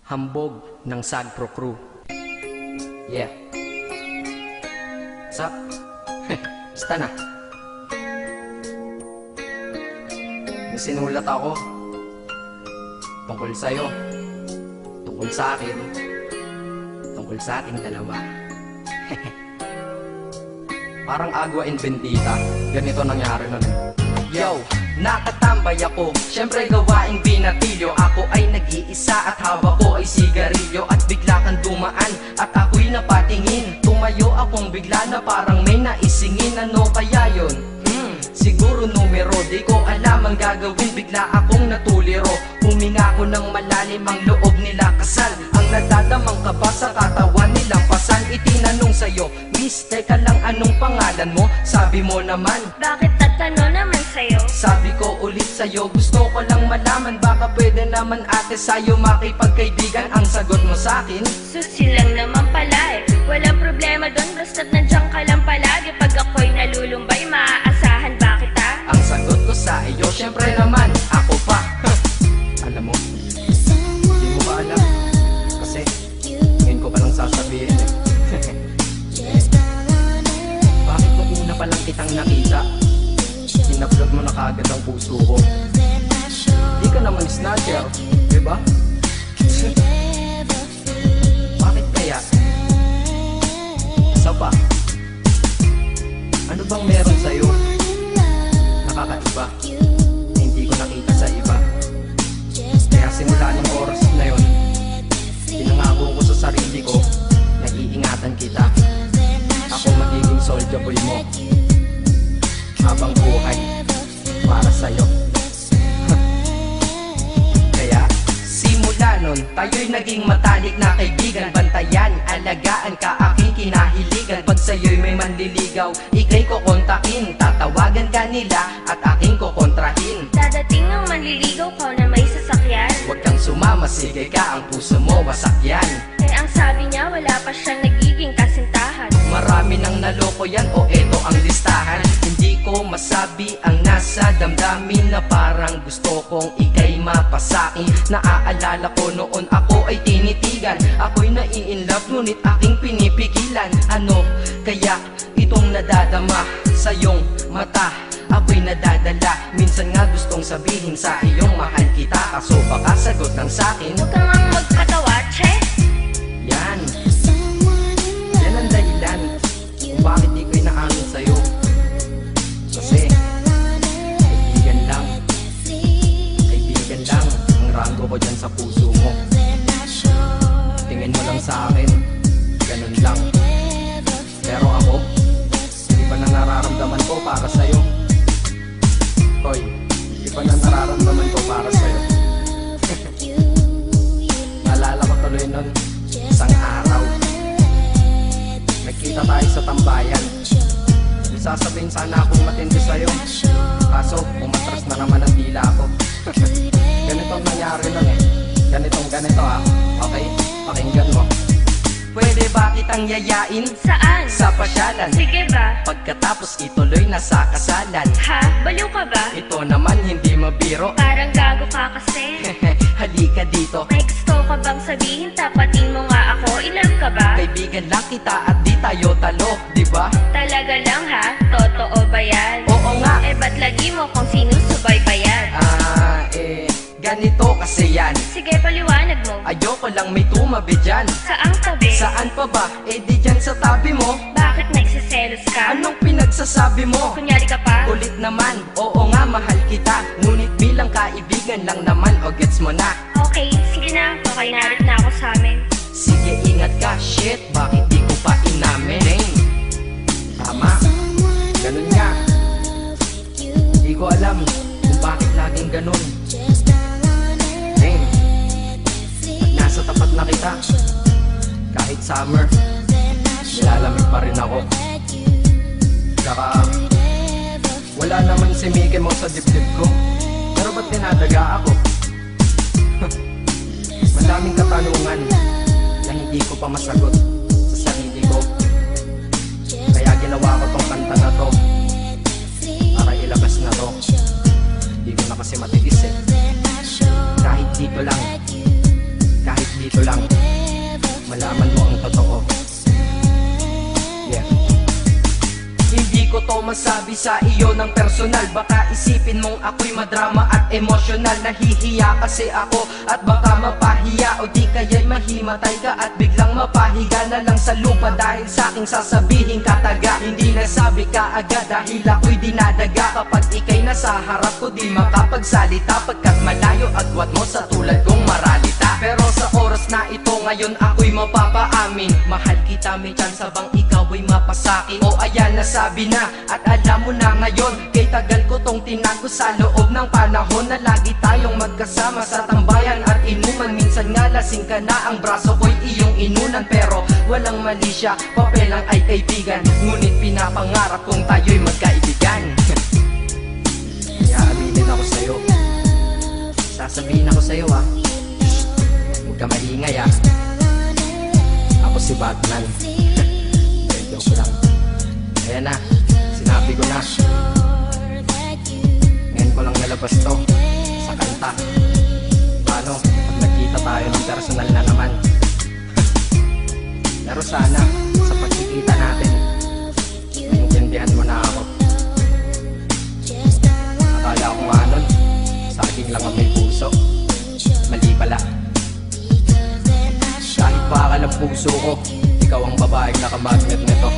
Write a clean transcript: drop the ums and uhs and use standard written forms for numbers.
Hambog ng Sagpro Crew. Yeah. What's up? Basta na. May sinulat ako tungkol sa'yo, tungkol sa akin, tungkol sa ating dalawa. Parang Agua and Bendita. Ganito nangyari nun. Yo, nakatambay ako, syempre gawaing binatilyo. Ako ay nag-iisa at hawak ko ay sigarilyo. At bigla kang dumaan at ako'y napatingin. Tumayo akong bigla na parang may naisingin. Ano kaya yun? Siguro numero, di ko alam ang gagawin. Bigla akong natuliro, huminga ko ng malalim, ang loob nila kasal. Ang nadadamang kaba sa katawan nilang pasan. Itinanong sa'yo, miss, teka lang, anong pangalan mo? Sabi mo naman, bakit tatanong naman sa'yo? sabi ko ulit sa'yo, gusto ko lang malaman. Baka pwede naman ate sa'yo makipagkaibigan. Ang sagot mo sa'kin, Susi lang naman pala eh. Walang problema doon, basta't nandiyan ka lang palagi. Pag ako'y nalulumbay, maaasahan ba kita? ang sagot ko sa iyo, syempre naman, ako pa. Alam mo, hindi mo ba alam? Kasi, ngayon ko palang sasabihin eh. Bakit nung una pa lang kitang nakita, inablog mo na kaagad ang puso ko? Di ka naman snatcher, diba? Bakit kaya? Isa pa, ano bang meron sa'yo? Nakakaiba, na hindi ko nakita sa iba. Kaya simula ng oras na yun, pinangako ko sa sarili ko na iingatan kita. Ako magiging soldier boy mo habang buhay para sa'yo. Kaya simula nun, tayo'y naging matalik na kaibigan. Bantayan, alagaan ka, aking kinahiligan. Pag sa'yo'y may manliligaw, ika'y kukontakin. Tatawagan ka nila at aking kukontrahin. Dadating ng manliligaw ko na may sasakyan. Huwag kang sumama, sige ka, ang puso mo wasak yan. Eh ang sabi niya, wala pa siyang nagiging kasintahan. Marami nang naloko yan, o eto ang listahan. Hindi ko masabi ang nasa damdamin, na parang gusto kong ika'y mapasakin. Naaalala ko noon ako ay tinitigan, ako'y nai-inlove ngunit aking pinipigilan. Ano kaya itong nadadama sa iyong mata? Ako'y nadadala, minsan nga gustong sabihin sa iyong mahal kita. Kaso baka sagot ng sakin, Huwag kang ang magpatawa, che. yan ang dahilan kung bakit di ko inaamin sa'yo. Kasi kaibigan lang ang rango ko dyan sa puso mo. Tingin mo lang sa akin, ganun lang. Pero ako, iba na nararamdaman ko para sa'yo. Hoy, iba na nararamdaman ko para sa'yo. Naalala ko tuloy nun, isang araw nagkita tayo sa tambayan. Sasabihin sana akong matindi sa'yo, kaso umatras na naman ang dila ko. Ganito ang nangyari nun eh. Ganito ah. Okay? Pakinggan mo. Pwede ba kitang yayain Saan? sa pasyalan? Sige ba? Pagkatapos ituloy na sa kasalan. Ha? Baliw ka ba? Ito naman hindi mabiro. Parang gago ka kasi. Halika dito, May gusto ka bang sabihin? Tapatin mo nga ako. I-love ka ba? kaibigan lang kita at di tayo talo, di ba? Talaga lang ha? Totoo ba yan? Oo nga. Eh ba't lagi mo kung sinusubaybayan? Ganito kasi yan. Sige, paliwanag mo. Ayoko lang may tumabi dyan. Saang tabi? Saan pa ba? Eh di dyan sa tabi mo. Bakit nagsiselos ka? Anong pinagsasabi mo? Kunyari ka pa? Kulit naman, oo nga mahal kita. Ngunit bilang kaibigan lang naman, o gets mo na. Okay, sige na. Okay, narit na ako sa amin. Sige ingat ka, shit, bakit di ko pa inamin? Dang. Tama, ganun nga. Di ko alam kung bakit laging ganun. Dang. Pag nasa tapat na kita, kahit summer, nilalamig pa rin ako. Saka wala naman si Mickey Mouse sa dibdib ko, pero ba't dinadaga ako? Madaming katanungan na hindi ko pa masagot sa sarili ko. Kaya ginawa ko tong kanta na to para ilabas na to. Hindi ko na kasi matiis eh. Kahit dito lang, kahit dito malaman mo ang totoo. Yeah. Hindi ko to masabi sa iyo ng personal. Baka isipin mong ako'y madrama at emosyonal. Nahihiya kasi ako at baka mapahiya, o di kaya'y mahimatay ka at biglang mapahiga na lang sa lupa dahil sa aking sasabihin kataga. Hindi nasabi ka agad dahil ako'y dinadaga. Kapag ika'y nasa harap ko di makapagsalita, pagkat malayo agwat mo sa tulad kong maralita. Pero sa oras na ito ngayon ako'y mapapaamin, mahal kita, may tsansa bang ikaw ay mapasakin? O ayan, nasabi na at alam mo na ngayon. Kay tagal ko tong tinago sa loob ng panahon na lagi tayong magkasama sa tambayan at inuman. Minsan nga lasing ka na, ang braso ko'y iyong inunan. Pero walang mali siya, papel lang ay kaibigan. Ngunit pinapangarap kong tayo'y magkaibigan. Kaya aminin ako sa'yo, sasabihin ako sa'yo ah, huwag ka maingay ah. Ako si Batman. Joke lang. Ayan na, sinabi ko na. Ngayon ko lang nalabas to sa kanta. Paano pag nagkita tayo ng personal na naman? Pero sana sa pagkikita natin maintindihan mo na ako. Akala ko nga nun saging lang ang may puso. Mali pala. Kahit bakal ang puso ko, ikaw ang babaeng nakamagnet nito.